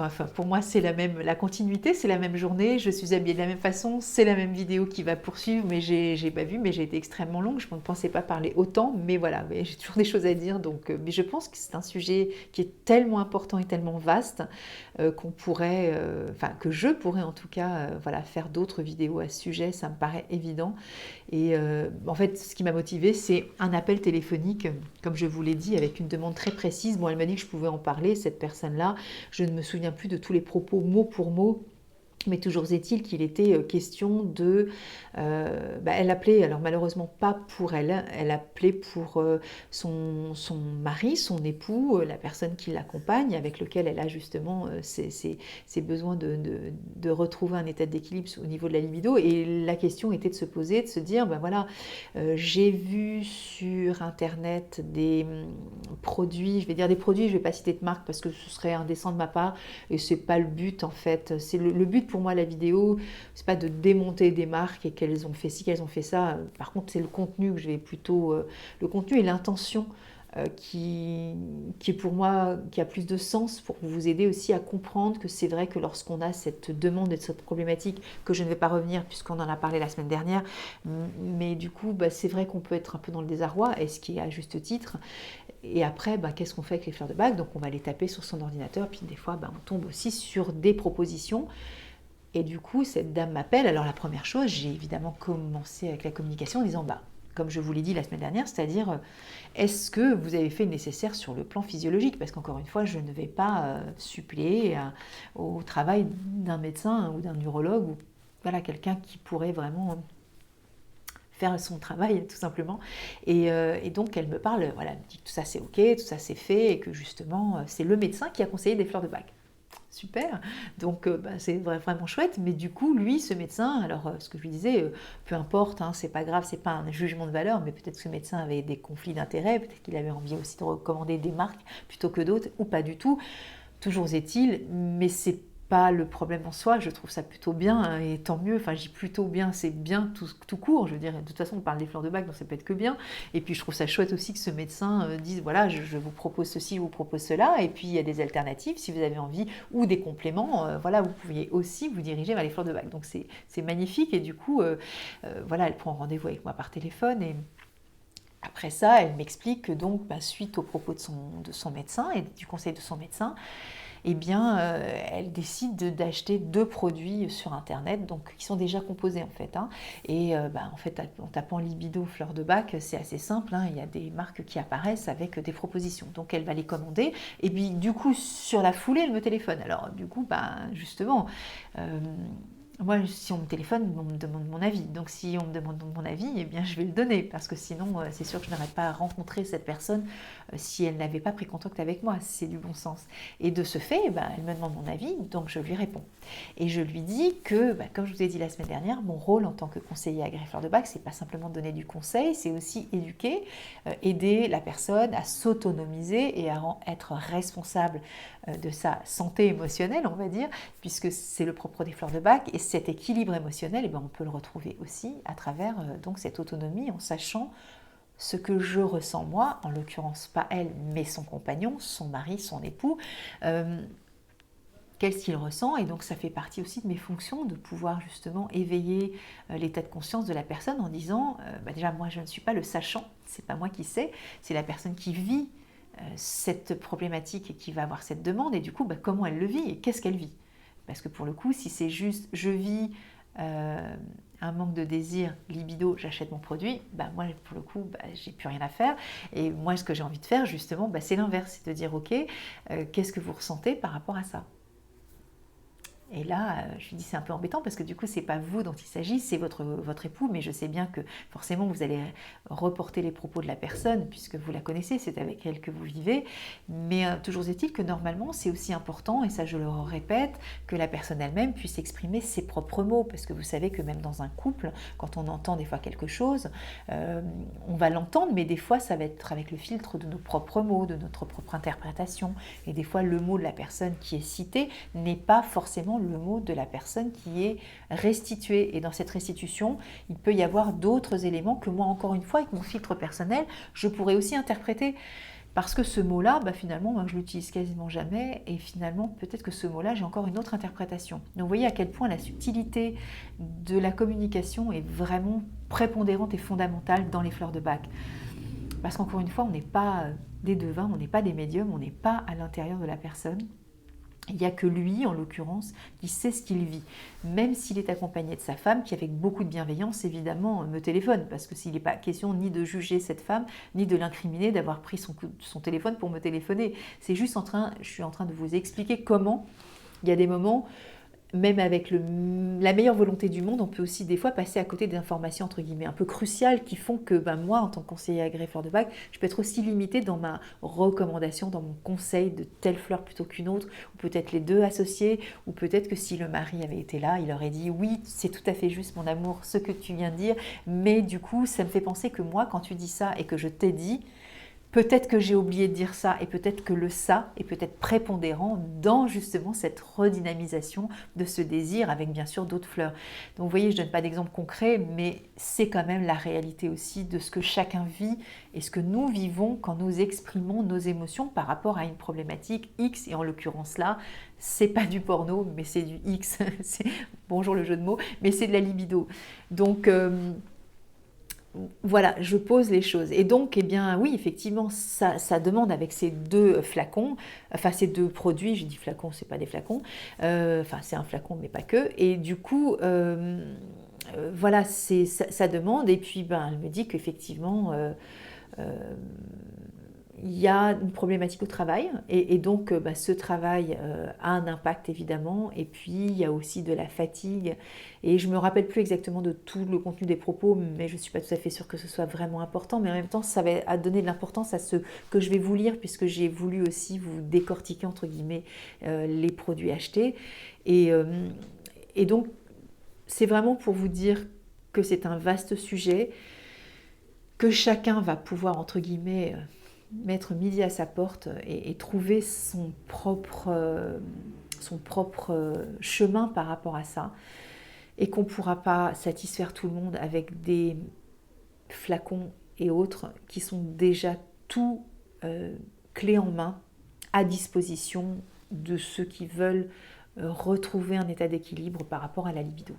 enfin, pour moi, c'est la continuité, c'est la même journée, je suis habillée de la même façon, c'est la même vidéo qui va poursuivre, mais j'ai pas vu, mais j'ai été extrêmement longue, je ne pensais pas parler autant, mais voilà, mais j'ai toujours des choses à dire, donc, mais je pense que c'est un sujet qui est tellement important et tellement vaste qu'on pourrait, enfin, que je pourrais en tout cas, voilà, faire d'autres vidéos à ce sujet, ça me paraît évident. Et en fait, ce qui m'a motivée, c'est un appel téléphonique, comme je vous l'ai dit, avec une demande très précise. Bon, elle m'a dit que je pouvais en parler, cette personne-là. Je ne me souviens plus de tous les propos mot pour mot, mais toujours est-il qu'il était question de... elle appelait, alors malheureusement pas pour elle, elle appelait pour son mari, son époux, la personne qui l'accompagne, avec lequel elle a justement ses besoins de retrouver un état d'équilibre au niveau de la libido. Et la question était de se poser, de se dire, ben voilà, j'ai vu sur Internet des produits, je vais dire des produits, je ne vais pas citer de marque parce que ce serait indécent de ma part, et c'est pas le but en fait. C'est le but pour moi, la vidéo, c'est pas de démonter des marques et qu'elles ont fait ci, qu'elles ont fait ça. Par contre, c'est le contenu que je vais plutôt, le contenu et l'intention qui est pour moi, qui a plus de sens pour vous aider aussi à comprendre que c'est vrai que lorsqu'on a cette demande et cette problématique, que je ne vais pas revenir puisqu'on en a parlé la semaine dernière, mais du coup, c'est vrai qu'on peut être un peu dans le désarroi, et ce qui est à juste titre. Et après, qu'est-ce qu'on fait avec les fleurs de bac? Donc on va les taper sur son ordinateur, puis des fois, on tombe aussi sur des propositions. Et du coup, cette dame m'appelle. Alors la première chose, j'ai évidemment commencé avec la communication en disant, comme je vous l'ai dit la semaine dernière, c'est-à-dire, est-ce que vous avez fait le nécessaire sur le plan physiologique? Parce qu'encore une fois, je ne vais pas suppléer au travail d'un médecin ou d'un neurologue, ou voilà, quelqu'un qui pourrait vraiment faire son travail tout simplement. Et donc elle me parle, voilà, elle me dit que tout ça c'est ok, tout ça c'est fait, et que justement c'est le médecin qui a conseillé des fleurs de bac. Super, donc c'est vraiment chouette, mais du coup lui, ce médecin, alors ce que je lui disais, peu importe, hein, c'est pas grave, c'est pas un jugement de valeur, mais peut-être que ce médecin avait des conflits d'intérêts, peut-être qu'il avait envie aussi de recommander des marques plutôt que d'autres, ou pas du tout. Toujours est-il, mais c'est pas le problème en soi, je trouve ça plutôt bien, hein, et tant mieux, enfin je dis plutôt bien, c'est bien tout court, je veux dire, de toute façon on parle des fleurs de bac, donc ça peut être que bien, et puis je trouve ça chouette aussi que ce médecin dise, voilà, je vous propose ceci, je vous propose cela, et puis il y a des alternatives, si vous avez envie, ou des compléments, voilà, vous pouviez aussi vous diriger vers les fleurs de bac, donc c'est magnifique, et du coup, voilà, elle prend rendez-vous avec moi par téléphone, et après ça, elle m'explique que donc, suite aux propos de son médecin et du conseil de son médecin, eh bien, elle décide d'acheter 2 produits sur Internet, donc qui sont déjà composés en fait. Hein. Et en fait, en tapant libido fleur de bac, c'est assez simple. Hein, il y a des marques qui apparaissent avec des propositions. Donc, elle va les commander. Et puis, du coup, sur la foulée, elle me téléphone. Alors, du coup, justement. Moi, si on me téléphone, on me demande mon avis. Donc, si on me demande mon avis, eh bien, je vais le donner. Parce que sinon, c'est sûr que je n'aurais pas rencontré cette personne si elle n'avait pas pris contact avec moi. C'est du bon sens. Et de ce fait, elle me demande mon avis, donc je lui réponds. Et je lui dis que, comme je vous ai dit la semaine dernière, mon rôle en tant que conseiller agréé fleur de bac, c'est pas simplement de donner du conseil, c'est aussi éduquer, aider la personne à s'autonomiser et à être responsable de sa santé émotionnelle, on va dire, puisque c'est le propre des fleurs de bac. Et cet équilibre émotionnel, on peut le retrouver aussi à travers donc cette autonomie, en sachant ce que je ressens moi, en l'occurrence pas elle, mais son compagnon, son mari, son époux, qu'est-ce qu'il ressent. Et donc ça fait partie aussi de mes fonctions de pouvoir justement éveiller l'état de conscience de la personne en disant, déjà moi je ne suis pas le sachant, c'est pas moi qui sais, c'est la personne qui vit cette problématique et qui va avoir cette demande, et du coup comment elle le vit et qu'est-ce qu'elle vit. Parce que pour le coup, si c'est juste je vis un manque de désir, libido, j'achète mon produit, moi pour le coup, j'ai plus rien à faire. Et moi ce que j'ai envie de faire justement, c'est l'inverse, c'est de dire ok, qu'est-ce que vous ressentez par rapport à ça? Et là, je lui dis c'est un peu embêtant parce que du coup, c'est pas vous dont il s'agit, c'est votre époux, mais je sais bien que forcément vous allez reporter les propos de la personne puisque vous la connaissez, c'est avec elle que vous vivez. Mais toujours est-il que normalement, c'est aussi important, et ça je le répète, que la personne elle-même puisse exprimer ses propres mots, parce que vous savez que même dans un couple, quand on entend des fois quelque chose, on va l'entendre, mais des fois ça va être avec le filtre de nos propres mots, de notre propre interprétation. Et des fois, le mot de la personne qui est cité n'est pas forcément le mot de la personne qui est restituée. Et dans cette restitution, il peut y avoir d'autres éléments que moi, encore une fois, avec mon filtre personnel, je pourrais aussi interpréter. Parce que ce mot-là, finalement, moi, je l'utilise quasiment jamais, et finalement, peut-être que ce mot-là, j'ai encore une autre interprétation. Donc vous voyez à quel point la subtilité de la communication est vraiment prépondérante et fondamentale dans les fleurs de bac. Parce qu'encore une fois, on n'est pas des devins, on n'est pas des médiums, on n'est pas à l'intérieur de la personne. Il n'y a que lui, en l'occurrence, qui sait ce qu'il vit, même s'il est accompagné de sa femme, qui avec beaucoup de bienveillance, évidemment, me téléphone, parce que s'il n'est pas question ni de juger cette femme, ni de l'incriminer d'avoir pris son téléphone pour me téléphoner. C'est juste je suis en train de vous expliquer comment, il y a des moments, même avec la meilleure volonté du monde, on peut aussi des fois passer à côté d'informations entre guillemets un peu cruciales qui font que moi, en tant que conseiller agréé fleur de bac, je peux être aussi limitée dans ma recommandation, dans mon conseil de telle fleur plutôt qu'une autre, ou peut-être les deux associés, ou peut-être que si le mari avait été là, il aurait dit oui, c'est tout à fait juste mon amour, ce que tu viens de dire, mais du coup, ça me fait penser que moi, quand tu dis ça et que je t'ai dit, peut-être que j'ai oublié de dire ça, et peut-être que le ça est peut-être prépondérant dans justement cette redynamisation de ce désir avec bien sûr d'autres fleurs. Donc vous voyez, je ne donne pas d'exemple concret, mais c'est quand même la réalité aussi de ce que chacun vit et ce que nous vivons quand nous exprimons nos émotions par rapport à une problématique X, et en l'occurrence là, c'est pas du porno, mais c'est du X, bonjour le jeu de mots, mais c'est de la libido. Donc voilà, je pose les choses. Et donc, oui, effectivement, ça demande avec ces deux flacons, enfin ces deux produits, j'ai dit flacons, c'est pas des flacons, c'est un flacon, mais pas que. Et du coup, voilà, ça demande. Et puis, elle me dit qu'effectivement, il y a une problématique au travail, et donc ce travail a un impact évidemment, et puis il y a aussi de la fatigue, et je ne me rappelle plus exactement de tout le contenu des propos, mais je ne suis pas tout à fait sûre que ce soit vraiment important, mais en même temps ça va donner de l'importance à ce que je vais vous lire, puisque j'ai voulu aussi vous décortiquer entre guillemets les produits achetés, et donc c'est vraiment pour vous dire que c'est un vaste sujet, que chacun va pouvoir entre guillemets mettre midi à sa porte et trouver son propre chemin par rapport à ça, et qu'on ne pourra pas satisfaire tout le monde avec des flacons et autres qui sont déjà tout clés en main à disposition de ceux qui veulent retrouver un état d'équilibre par rapport à la libido.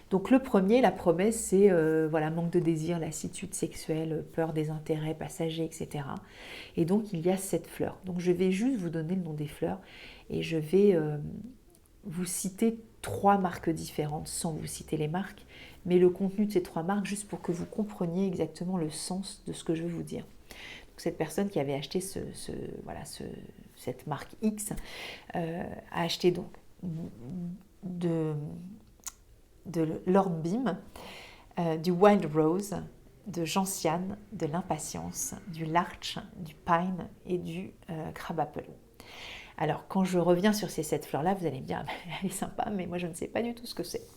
Donc le premier, la promesse, c'est manque de désir, lassitude sexuelle, peur des intérêts passagers, etc. Et donc il y a cette fleur. Donc je vais juste vous donner le nom des fleurs, et je vais vous citer 3 marques différentes sans vous citer les marques, mais le contenu de ces 3 marques juste pour que vous compreniez exactement le sens de ce que je veux vous dire. Donc cette personne qui avait acheté cette marque X a acheté donc de l'Hornbeam, du Wild Rose, de Gentiane, de l'Impatience, du Larch, du Pine et du Crabapple. Alors, quand je reviens sur ces 7 fleurs-là, vous allez me dire, elle est sympa, mais moi je ne sais pas du tout ce que c'est.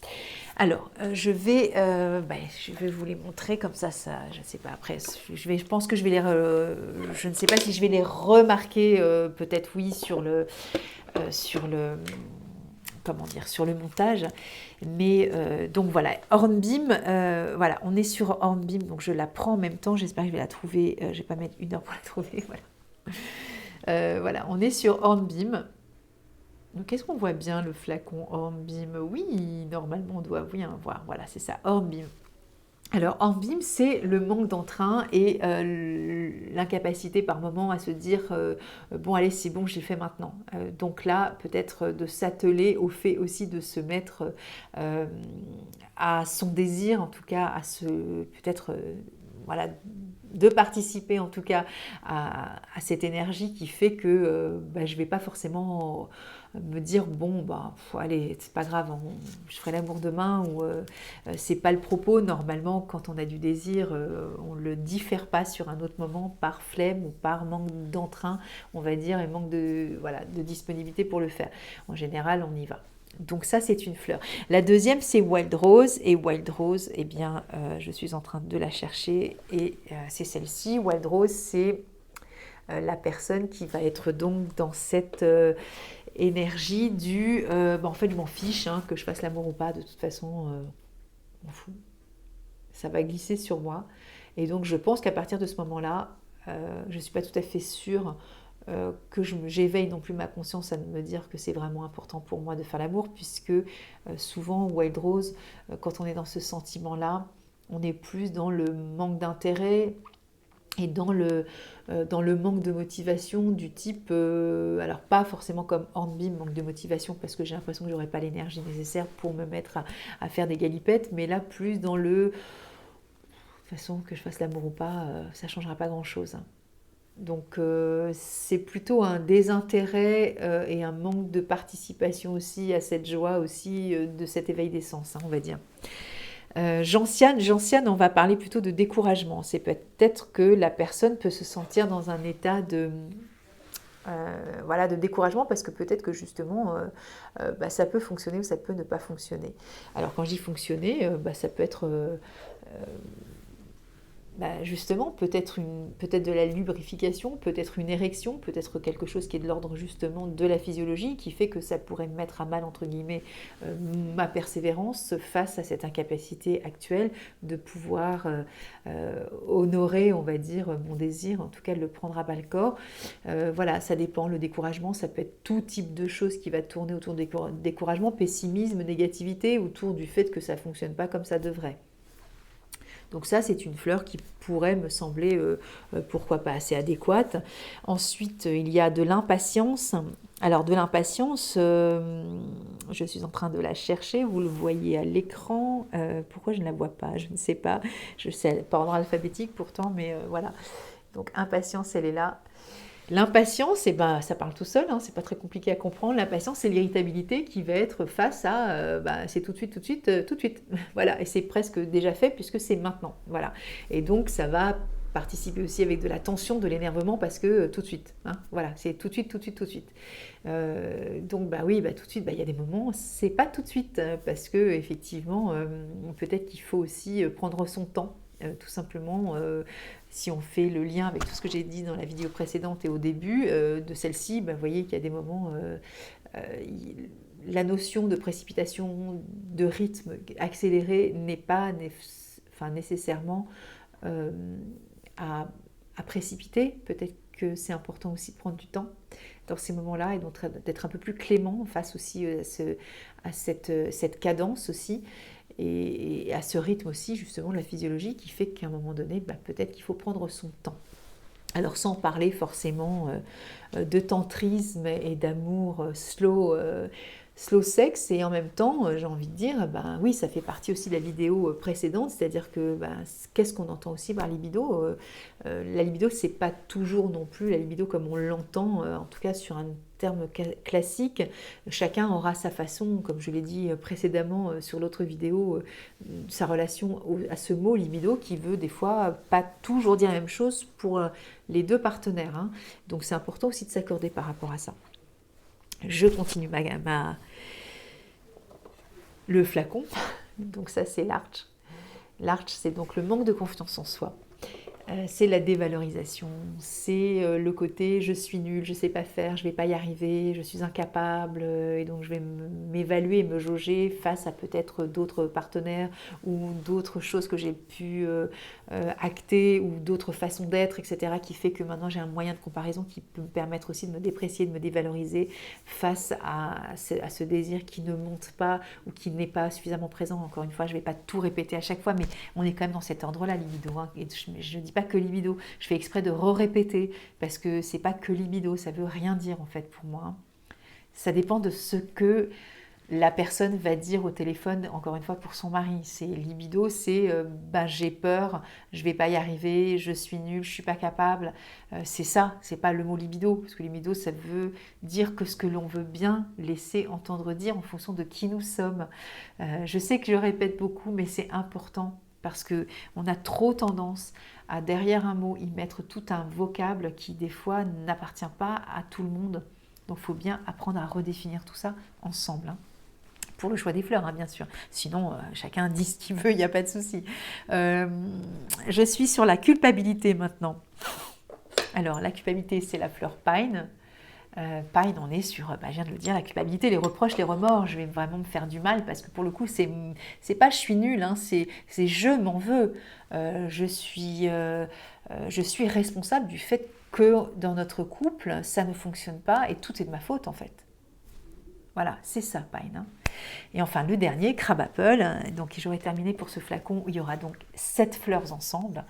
Alors, je vais vous les montrer comme ça, je ne sais pas, après, je pense que je vais je ne sais pas si je vais les remarquer, peut-être oui, sur le montage, mais donc voilà, Hornbeam, on est sur Hornbeam, donc je la prends en même temps, j'espère que je vais la trouver, je ne vais pas mettre 1 heure pour la trouver, voilà. On est sur Hornbeam. Donc est-ce qu'on voit bien le flacon Hornbeam? Oui, normalement on doit bien voir, voilà, c'est ça, Hornbeam. Alors Hornbeam, c'est le manque d'entrain et l'incapacité par moment à se dire bon allez c'est bon, j'ai fait maintenant. Donc là peut-être de s'atteler au fait aussi de se mettre à son désir, en tout cas à peut-être de participer en tout cas à cette énergie qui fait que je ne vais pas forcément me dire bon allez c'est pas grave, je ferai l'amour demain, ou c'est pas le propos. Normalement quand on a du désir on le diffère pas sur un autre moment par flemme ou par manque d'entrain, on va dire, et manque de disponibilité pour le faire. En général on y va. Donc ça c'est une fleur. La deuxième c'est Wild Rose, et Wild Rose, je suis en train de la chercher, et c'est celle-ci. Wild Rose, c'est la personne qui va être donc dans cette énergie du en fait je m'en fiche que je fasse l'amour ou pas, de toute façon je m'en fous, ça va glisser sur moi, et donc je pense qu'à partir de ce moment-là je ne suis pas tout à fait sûre que j'éveille non plus ma conscience à me dire que c'est vraiment important pour moi de faire l'amour, puisque souvent, Wild Rose, quand on est dans ce sentiment-là, on est plus dans le manque d'intérêt et dans le manque de motivation du type, alors pas forcément comme Hornbeam, manque de motivation parce que j'ai l'impression que j'aurais pas l'énergie nécessaire pour me mettre à faire des galipettes, mais là plus dans le, de toute façon que je fasse l'amour ou pas, ça changera pas grand-chose. Donc c'est plutôt un désintérêt et un manque de participation aussi à cette joie aussi de cet éveil des sens, hein, on va dire. Gentiane, on va parler plutôt de découragement. C'est peut-être que la personne peut se sentir dans un état de, voilà, de découragement parce que peut-être que justement ça peut fonctionner ou ça peut ne pas fonctionner. Alors quand je dis fonctionner, ça peut être justement peut-être de la lubrification, peut-être une érection, peut-être quelque chose qui est de l'ordre justement de la physiologie qui fait que ça pourrait mettre à mal entre guillemets ma persévérance face à cette incapacité actuelle de pouvoir honorer, on va dire, mon désir, en tout cas de le prendre à bas le corps. Voilà, ça dépend, le découragement, ça peut être tout type de choses qui va tourner autour du découragement, pessimisme, négativité, autour du fait que ça ne fonctionne pas comme ça devrait. Donc ça, c'est une fleur qui pourrait me sembler, pourquoi pas, assez adéquate. Ensuite, il y a de l'impatience. Alors de l'impatience, je suis en train de la chercher, vous le voyez à l'écran. Pourquoi je ne la vois pas? Je ne sais pas. Je sais pas en ordre alphabétique pourtant, mais voilà. Donc impatience, elle est là. L'impatience, ça parle tout seul, hein, c'est pas très compliqué à comprendre. L'impatience, c'est l'irritabilité qui va être face à c'est tout de suite, tout de suite, tout de suite. Voilà, et c'est presque déjà fait puisque c'est maintenant. Voilà. Et donc, ça va participer aussi avec de la tension, de l'énervement parce que tout de suite. Hein, voilà, c'est tout de suite, tout de suite, tout de suite. Donc, oui, tout de suite, il y a des moments, c'est pas tout de suite parce que effectivement, peut-être qu'il faut aussi prendre son temps. Tout simplement, si on fait le lien avec tout ce que j'ai dit dans la vidéo précédente et au début de celle-ci, vous voyez qu'il y a des moments, la notion de précipitation, de rythme accéléré n'est pas nécessairement à précipiter. Peut-être que c'est important aussi de prendre du temps dans ces moments-là et donc d'être un peu plus clément face aussi à cette cadence aussi. Et à ce rythme aussi justement de la physiologie qui fait qu'à un moment donné, peut-être qu'il faut prendre son temps. Alors sans parler forcément de tantrisme et d'amour slow sex, et en même temps, j'ai envie de dire, oui, ça fait partie aussi de la vidéo précédente, c'est-à-dire que qu'est-ce qu'on entend aussi par libido la libido, c'est pas toujours non plus la libido comme on l'entend, en tout cas sur un terme classique. Chacun aura sa façon, comme je l'ai dit précédemment sur l'autre vidéo, sa relation à ce mot libido qui veut des fois pas toujours dire la même chose pour les deux partenaires. Hein. Donc c'est important aussi de s'accorder par rapport à ça. Je continue le flacon. Donc ça c'est l'arch. L'arch, c'est donc le manque de confiance en soi. C'est la dévalorisation, c'est le côté je suis nulle, je ne sais pas faire, je ne vais pas y arriver, je suis incapable et donc je vais m'évaluer et me jauger face à peut-être d'autres partenaires ou d'autres choses que j'ai pu acter ou d'autres façons d'être, etc. qui fait que maintenant j'ai un moyen de comparaison qui peut me permettre aussi de me déprécier, de me dévaloriser face à ce désir qui ne monte pas ou qui n'est pas suffisamment présent. Encore une fois, je ne vais pas tout répéter à chaque fois, mais on est quand même dans cet ordre-là, libido. Hein, et je ne dis pas que libido, je fais exprès de répéter parce que c'est pas que libido, ça veut rien dire en fait pour moi. Ça dépend de ce que la personne va dire au téléphone, encore une fois pour son mari. C'est libido, c'est j'ai peur, je vais pas y arriver, je suis nulle, je suis pas capable. C'est ça, c'est pas le mot libido, parce que libido ça veut dire que ce que l'on veut bien laisser entendre dire en fonction de qui nous sommes. Je sais que je répète beaucoup, mais c'est important. Parce qu'on a trop tendance à, derrière un mot, y mettre tout un vocable qui, des fois, n'appartient pas à tout le monde. Donc, il faut bien apprendre à redéfinir tout ça ensemble. Hein. Pour le choix des fleurs, hein, bien sûr. Sinon, chacun dit ce qu'il veut, il n'y a pas de souci. Je suis sur la culpabilité maintenant. Alors, la culpabilité, c'est la fleur pine. Pine, on est sur, je viens de le dire, la culpabilité, les reproches, les remords. Je vais vraiment me faire du mal parce que pour le coup, c'est pas je suis nulle, hein, c'est je m'en veux. Je suis je suis responsable du fait que dans notre couple, ça ne fonctionne pas et tout est de ma faute en fait. Voilà, c'est ça, Pine. Hein. Et enfin, le dernier, Crabapple. Donc, j'aurais terminé pour ce flacon où il y aura donc 7 fleurs ensemble.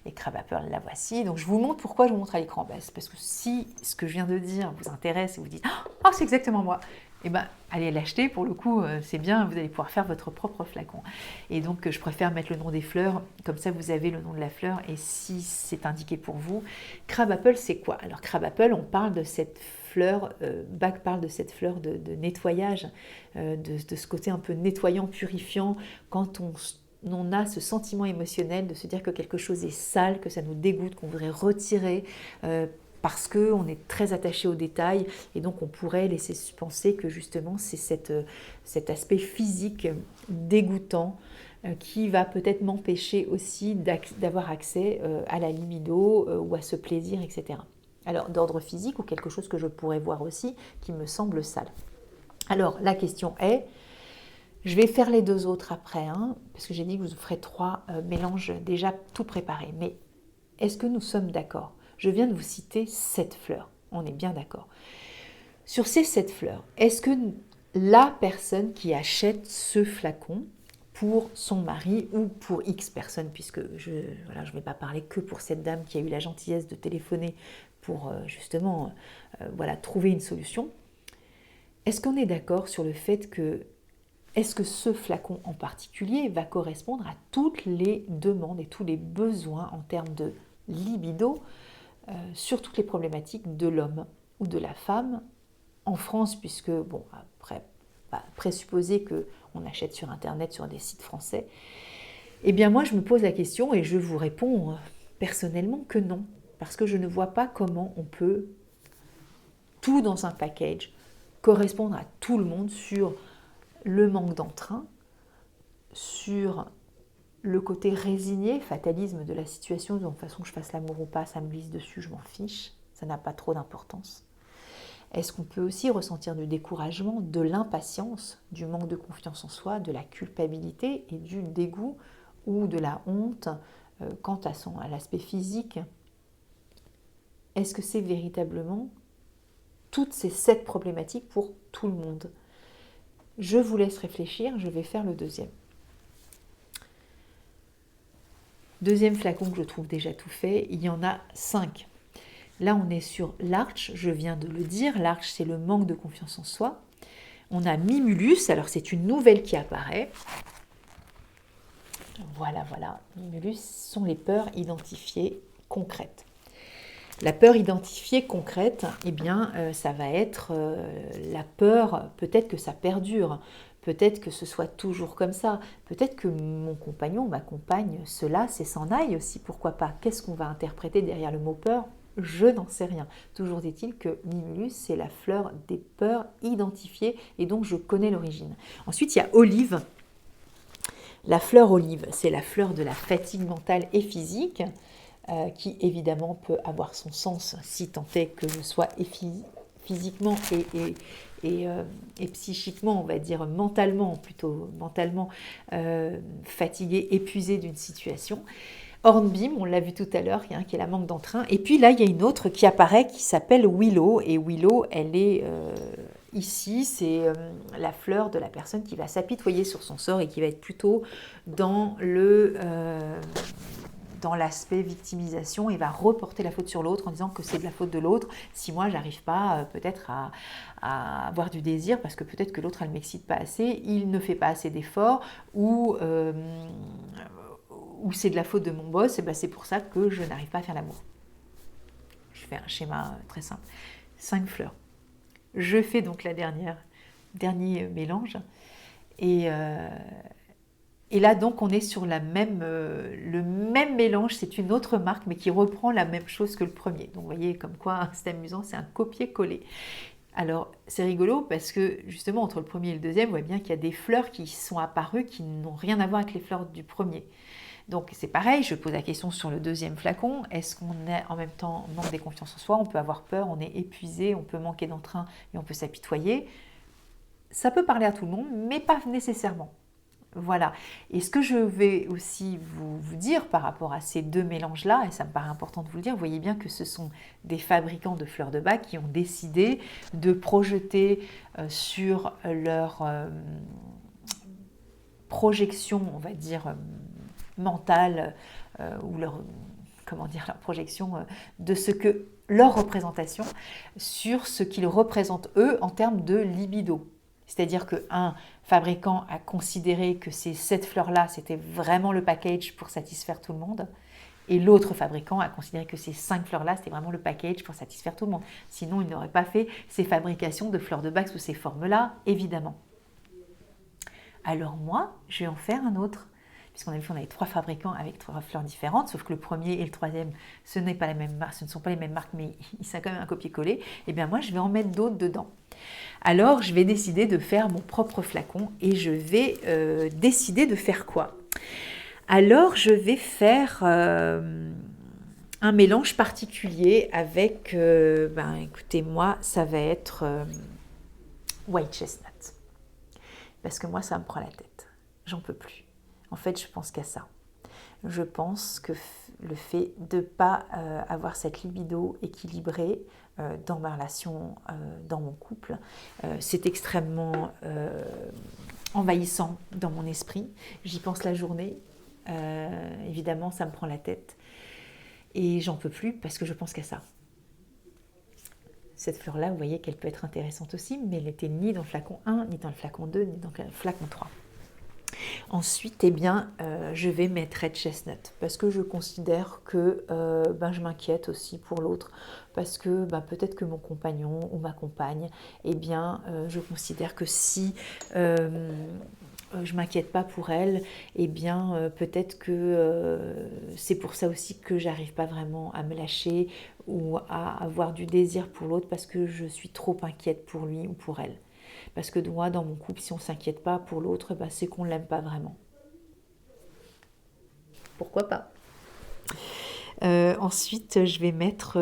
Et Crabapple, la voici. Donc, je vous montre pourquoi je vous montre à l'écran. Parce que si ce que je viens de dire vous intéresse et vous dites « Oh, c'est exactement moi !» Eh bien, allez l'acheter, pour le coup, c'est bien, vous allez pouvoir faire votre propre flacon. Et donc, je préfère mettre le nom des fleurs, comme ça vous avez le nom de la fleur, et si c'est indiqué pour vous. Crabapple, c'est quoi? Alors, Crabapple, on parle de cette fleur, Bach parle de cette fleur de nettoyage, de ce côté un peu nettoyant, purifiant, quand on a ce sentiment émotionnel de se dire que quelque chose est sale, que ça nous dégoûte, qu'on voudrait retirer, parce qu'on est très attaché aux détails et donc on pourrait laisser penser que justement c'est cet aspect physique dégoûtant qui va peut-être m'empêcher aussi d'avoir accès à la libido ou à ce plaisir, etc. Alors d'ordre physique ou quelque chose que je pourrais voir aussi qui me semble sale. Alors la question est, je vais faire les 2 autres après, hein, parce que j'ai dit que je vous ferai 3 mélanges déjà tout préparés, mais est-ce que nous sommes d'accord? Je viens de vous citer 7 fleurs, on est bien d'accord. Sur ces 7 fleurs, est-ce que la personne qui achète ce flacon pour son mari ou pour X personnes, puisque je ne vais pas parler que pour cette dame qui a eu la gentillesse de téléphoner pour justement trouver une solution, est-ce qu'on est d'accord sur le fait que est-ce que ce flacon en particulier va correspondre à toutes les demandes et tous les besoins en termes de libido sur toutes les problématiques de l'homme ou de la femme en France, puisque, bon, après, présupposer qu'on achète sur Internet, sur des sites français, eh bien moi je me pose la question et je vous réponds personnellement que non, parce que je ne vois pas comment on peut, tout dans un package, correspondre à tout le monde sur le manque d'entrain, sur le côté résigné, fatalisme de la situation, de toute façon que je fasse l'amour ou pas, ça me glisse dessus, je m'en fiche, ça n'a pas trop d'importance. Est-ce qu'on peut aussi ressentir du découragement, de l'impatience, du manque de confiance en soi, de la culpabilité et du dégoût ou de la honte quant à l'aspect physique? Est-ce que c'est véritablement toutes ces 7 problématiques pour tout le monde? Je vous laisse réfléchir, je vais faire le deuxième. Deuxième flacon que je trouve déjà tout fait, il y en a 5. Là, on est sur l'Arche, je viens de le dire. L'Arche, c'est le manque de confiance en soi. On a Mimulus, alors c'est une nouvelle qui apparaît. Voilà. Mimulus sont les peurs identifiées concrètes. La peur identifiée concrète, eh bien, ça va être la peur, peut-être que ça perdure, peut-être que ce soit toujours comme ça, peut-être que mon compagnon, ma compagne, cela, c'est s'en aille aussi, pourquoi pas? Qu'est-ce qu'on va interpréter derrière le mot peur? Je n'en sais rien. Toujours est-il que Mimulus, c'est la fleur des peurs identifiées et donc je connais l'origine. Ensuite, il y a Olive. La fleur olive, c'est la fleur de la fatigue mentale et physique, qui évidemment peut avoir son sens si tant est que je sois physiquement et psychiquement, on va dire mentalement, fatiguée, épuisée d'une situation. Hornbeam, on l'a vu tout à l'heure, qui est la manque d'entrain. Et puis là, il y a une autre qui apparaît qui s'appelle Willow. Et Willow, elle est ici, c'est la fleur de la personne qui va s'apitoyer sur son sort et qui va être plutôt dans l'aspect victimisation et va reporter la faute sur l'autre en disant que c'est de la faute de l'autre si moi j'arrive pas peut-être à avoir du désir parce que peut-être que l'autre elle m'excite pas assez, il ne fait pas assez d'efforts ou c'est de la faute de mon boss, et ben c'est pour ça que je n'arrive pas à faire l'amour. Je fais un schéma très simple. 5 fleurs. Je fais donc dernier mélange et là, donc, on est sur le même mélange, c'est une autre marque, mais qui reprend la même chose que le premier. Donc, vous voyez, comme quoi, c'est amusant, c'est un copier-coller. Alors, c'est rigolo parce que, justement, entre le premier et le deuxième, on voit bien qu'il y a des fleurs qui sont apparues qui n'ont rien à voir avec les fleurs du premier. Donc, c'est pareil, je pose la question sur le deuxième flacon. Est-ce qu'on est en même temps manque des confiance en soi? On peut avoir peur, on est épuisé, on peut manquer d'entrain et on peut s'apitoyer. Ça peut parler à tout le monde, mais pas nécessairement. Voilà. Et ce que je vais aussi vous dire par rapport à ces deux mélanges-là, et ça me paraît important de vous le dire, vous voyez bien que ce sont des fabricants de fleurs de bac qui ont décidé de projeter sur leur projection, on va dire, mentale, ou leur, comment dire, leur projection de ce que leur représentation sur ce qu'ils représentent eux en termes de libido. C'est-à-dire qu'un fabricant a considéré que ces 7 fleurs-là, c'était vraiment le package pour satisfaire tout le monde. Et l'autre fabricant a considéré que ces 5 fleurs-là, c'était vraiment le package pour satisfaire tout le monde. Sinon, il n'aurait pas fait ces fabrications de fleurs de bac sous ces formes-là, évidemment. Alors moi, je vais en faire un autre. Puisqu'on a vu qu'on avait 3 fabricants avec 3 fleurs différentes, sauf que le premier et le troisième, ce ne sont pas les mêmes marques, mais c'est quand même un copier-coller. Et bien moi, je vais en mettre d'autres dedans. Alors, je vais décider de faire mon propre flacon et je vais décider de faire quoi? Alors, je vais faire un mélange particulier avec, écoutez, moi, ça va être white chestnut. Parce que moi, ça me prend la tête. J'en peux plus. En fait, je pense qu'à ça. Je pense que le fait de ne pas avoir cette libido équilibrée dans ma relation, dans mon couple, c'est extrêmement envahissant dans mon esprit. J'y pense la journée. Évidemment, ça me prend la tête. Et j'en peux plus parce que je pense qu'à ça. Cette fleur-là, vous voyez qu'elle peut être intéressante aussi, mais elle n'était ni dans le flacon 1, ni dans le flacon 2, ni dans le flacon 3. Ensuite, je vais mettre red chestnut parce que je considère que je m'inquiète aussi pour l'autre parce que peut-être que mon compagnon ou ma compagne, je considère que si je m'inquiète pas pour elle, peut-être que c'est pour ça aussi que j'arrive pas vraiment à me lâcher ou à avoir du désir pour l'autre parce que je suis trop inquiète pour lui ou pour elle. Parce que moi, dans mon couple, si on ne s'inquiète pas pour l'autre, c'est qu'on ne l'aime pas vraiment. Pourquoi pas? Ensuite, je vais mettre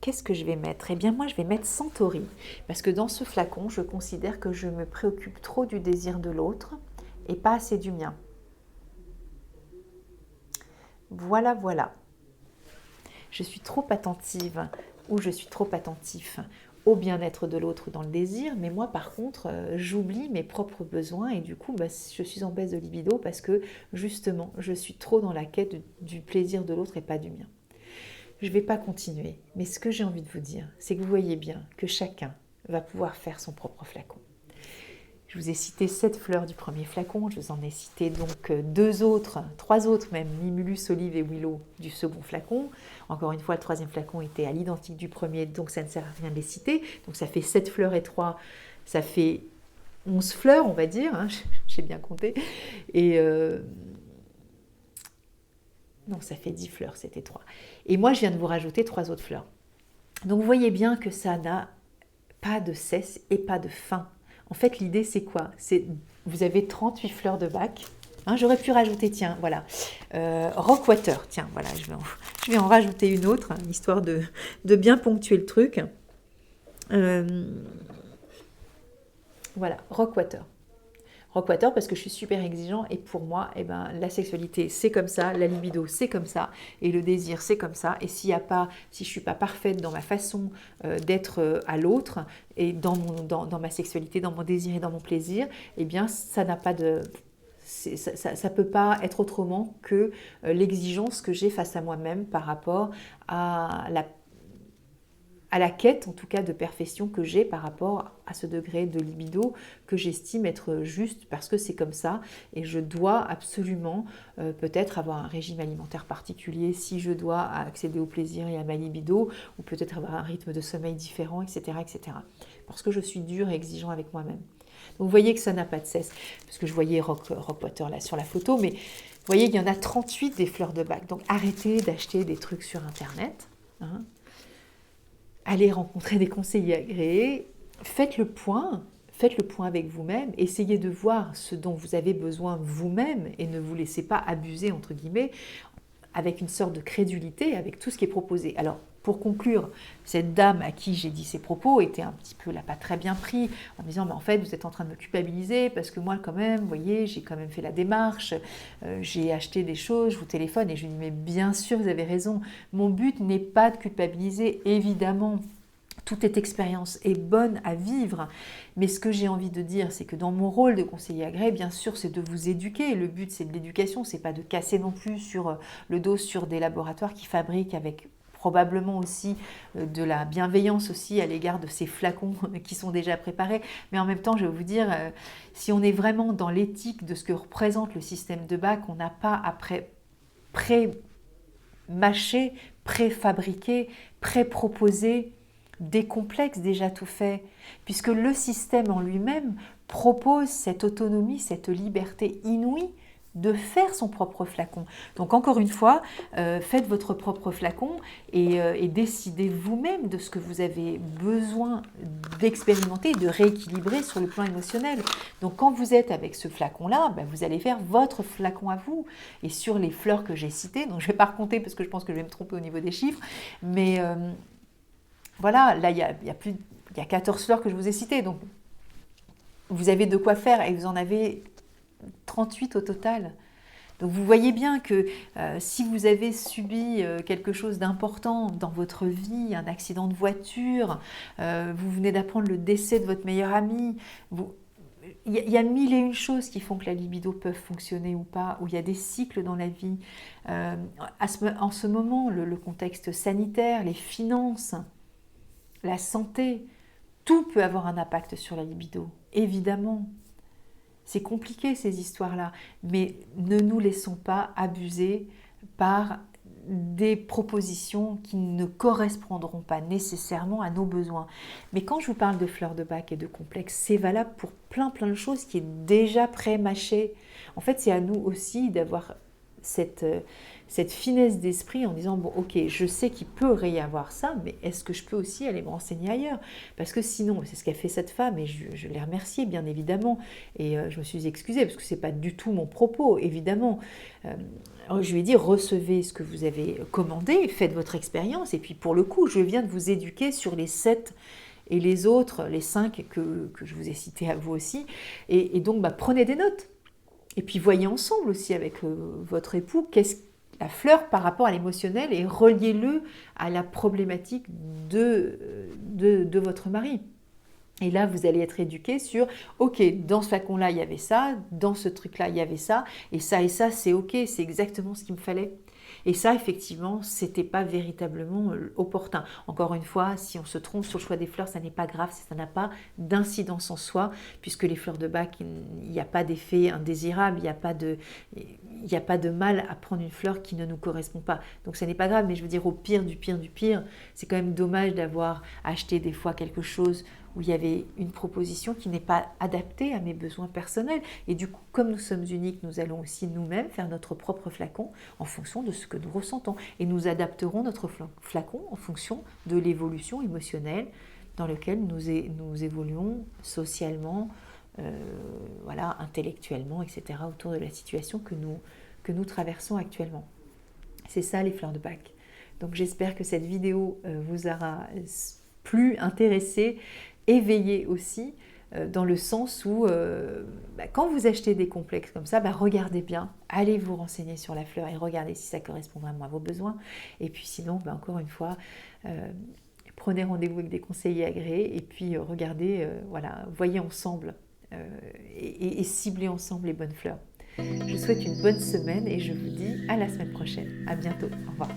qu'est-ce que je vais mettre? Eh bien, moi, je vais mettre Centauri. Parce que dans ce flacon, je considère que je me préoccupe trop du désir de l'autre et pas assez du mien. Voilà, voilà. Je suis trop attentive ou je suis trop attentif au bien-être de l'autre dans le désir, mais moi par contre j'oublie mes propres besoins et du coup je suis en baisse de libido parce que justement je suis trop dans la quête du plaisir de l'autre et pas du mien. Je ne vais pas continuer, mais ce que j'ai envie de vous dire, c'est que vous voyez bien que chacun va pouvoir faire son propre flacon. Je vous ai cité 7 fleurs du premier flacon, je vous en ai cité donc 3 autres même, Mimulus, Olive et Willow du second flacon. Encore une fois, le troisième flacon était à l'identique du premier, donc ça ne sert à rien de les citer. Donc ça fait 7 fleurs et 3, ça fait 11 fleurs, on va dire, hein, j'ai bien compté. Et non, ça fait 10 fleurs, c'était 3. Et moi, je viens de vous rajouter 3 autres fleurs. Donc vous voyez bien que ça n'a pas de cesse et pas de fin. En fait, l'idée, c'est quoi? Vous avez 38 fleurs de bac. Hein, j'aurais pu rajouter, tiens, voilà, Rockwater. Tiens, voilà, je vais en rajouter une autre, hein, histoire de bien ponctuer le truc. Voilà, Rockwater. Rockwater parce que je suis super exigeant et pour moi, la sexualité, c'est comme ça, la libido, c'est comme ça, et le désir, c'est comme ça. Et si je ne suis pas parfaite dans ma façon d'être à l'autre et dans ma sexualité, dans mon désir et dans mon plaisir, ça n'a pas de... Ça peut pas être autrement que l'exigence que j'ai face à moi-même par rapport à la quête, en tout cas, de perfection que j'ai par rapport à ce degré de libido que j'estime être juste parce que c'est comme ça et je dois absolument peut-être avoir un régime alimentaire particulier si je dois accéder au plaisir et à ma libido ou peut-être avoir un rythme de sommeil différent, etc., etc. Parce que je suis dure et exigeant avec moi-même. Donc vous voyez que ça n'a pas de cesse, parce que je voyais Rockwater là sur la photo, mais vous voyez, il y en a 38 des fleurs de bac. Donc arrêtez d'acheter des trucs sur Internet, hein. Allez rencontrer des conseillers agréés, faites le point avec vous-même, essayez de voir ce dont vous avez besoin vous-même et ne vous laissez pas abuser, entre guillemets, avec une sorte de crédulité avec tout ce qui est proposé. Alors, pour conclure, cette dame à qui j'ai dit ces propos était un petit peu, l'a pas très bien pris, en me disant, mais en fait, vous êtes en train de me culpabiliser, parce que moi, quand même, vous voyez, j'ai quand même fait la démarche, j'ai acheté des choses, je vous téléphone, et je lui dis, mais bien sûr, vous avez raison, mon but n'est pas de culpabiliser, évidemment. Toute cette expérience est bonne à vivre, mais ce que j'ai envie de dire, c'est que dans mon rôle de conseiller agréé, bien sûr, c'est de vous éduquer. Le but, c'est de l'éducation, c'est pas de casser non plus sur le dos sur des laboratoires qui fabriquent avec probablement aussi de la bienveillance aussi à l'égard de ces flacons qui sont déjà préparés. Mais en même temps, je vais vous dire, si on est vraiment dans l'éthique de ce que représente le système de bac, on n'a pas à pré-mâcher, pré-fabriquer, pré-proposer des complexes déjà tout faits, puisque le système en lui-même propose cette autonomie, cette liberté inouïe de faire son propre flacon. Donc encore une fois, faites votre propre flacon et décidez vous-même de ce que vous avez besoin d'expérimenter, de rééquilibrer sur le plan émotionnel. Donc quand vous êtes avec ce flacon-là, ben, vous allez faire votre flacon à vous. Et sur les fleurs que j'ai citées, donc je ne vais pas raconter parce que je pense que je vais me tromper au niveau des chiffres, mais voilà, là, il y a 14 fleurs que je vous ai citées, donc vous avez de quoi faire et vous en avez 38 au total. Donc vous voyez bien que si vous avez subi quelque chose d'important dans votre vie, un accident de voiture, vous venez d'apprendre le décès de votre meilleur ami, il y a mille et une choses qui font que la libido peut fonctionner ou pas, où il y a des cycles dans la vie. En ce moment, le contexte sanitaire, les finances, la santé, tout peut avoir un impact sur la libido, évidemment. C'est compliqué ces histoires-là, mais ne nous laissons pas abuser par des propositions qui ne correspondront pas nécessairement à nos besoins. Mais quand je vous parle de fleurs de bac et de complexes, c'est valable pour plein de choses qui est déjà pré-mâché. En fait, c'est à nous aussi d'avoir cette finesse d'esprit en disant, bon ok, je sais qu'il peut y avoir ça, mais est-ce que je peux aussi aller me renseigner ailleurs? Parce que sinon, c'est ce qu'a fait cette femme, et je l'ai remerciée bien évidemment, et je me suis excusée, parce que ce n'est pas du tout mon propos, évidemment. Je lui ai dit, recevez ce que vous avez commandé, faites votre expérience, et puis pour le coup, je viens de vous éduquer sur les 7 et les autres, les 5 que je vous ai cités à vous aussi, et donc prenez des notes. Et puis voyez ensemble aussi avec votre époux qu'est-ce la fleur par rapport à l'émotionnel et reliez-le à la problématique de votre mari. Et là, vous allez être éduqué sur, ok, dans ce flacon-là, il y avait ça, dans ce truc-là, il y avait ça, et ça, c'est ok, c'est exactement ce qu'il me fallait. Et ça, effectivement, c'était pas véritablement opportun. Encore une fois, si on se trompe sur le choix des fleurs, ça n'est pas grave, ça n'a pas d'incidence en soi, puisque les fleurs de bac, il n'y a pas d'effet indésirable, il n'y a pas de mal à prendre une fleur qui ne nous correspond pas. Donc ça n'est pas grave, mais je veux dire, au pire du pire du pire, c'est quand même dommage d'avoir acheté des fois quelque chose où il y avait une proposition qui n'est pas adaptée à mes besoins personnels. Et du coup, comme nous sommes uniques, nous allons aussi nous-mêmes faire notre propre flacon en fonction de ce que nous ressentons. Et nous adapterons notre flacon en fonction de l'évolution émotionnelle dans laquelle nous évoluons socialement, voilà, intellectuellement, etc., autour de la situation que nous traversons actuellement. C'est ça les fleurs de bac. Donc j'espère que cette vidéo vous aura plu, intéressé, éveillé aussi, dans le sens où quand vous achetez des complexes comme ça, regardez bien, allez vous renseigner sur la fleur et regardez si ça correspond vraiment à vos besoins. Et puis sinon, encore une fois, prenez rendez-vous avec des conseillers agréés et puis regardez, voilà, voyez ensemble et ciblez ensemble les bonnes fleurs. Je vous souhaite une bonne semaine et je vous dis à la semaine prochaine. À bientôt. Au revoir.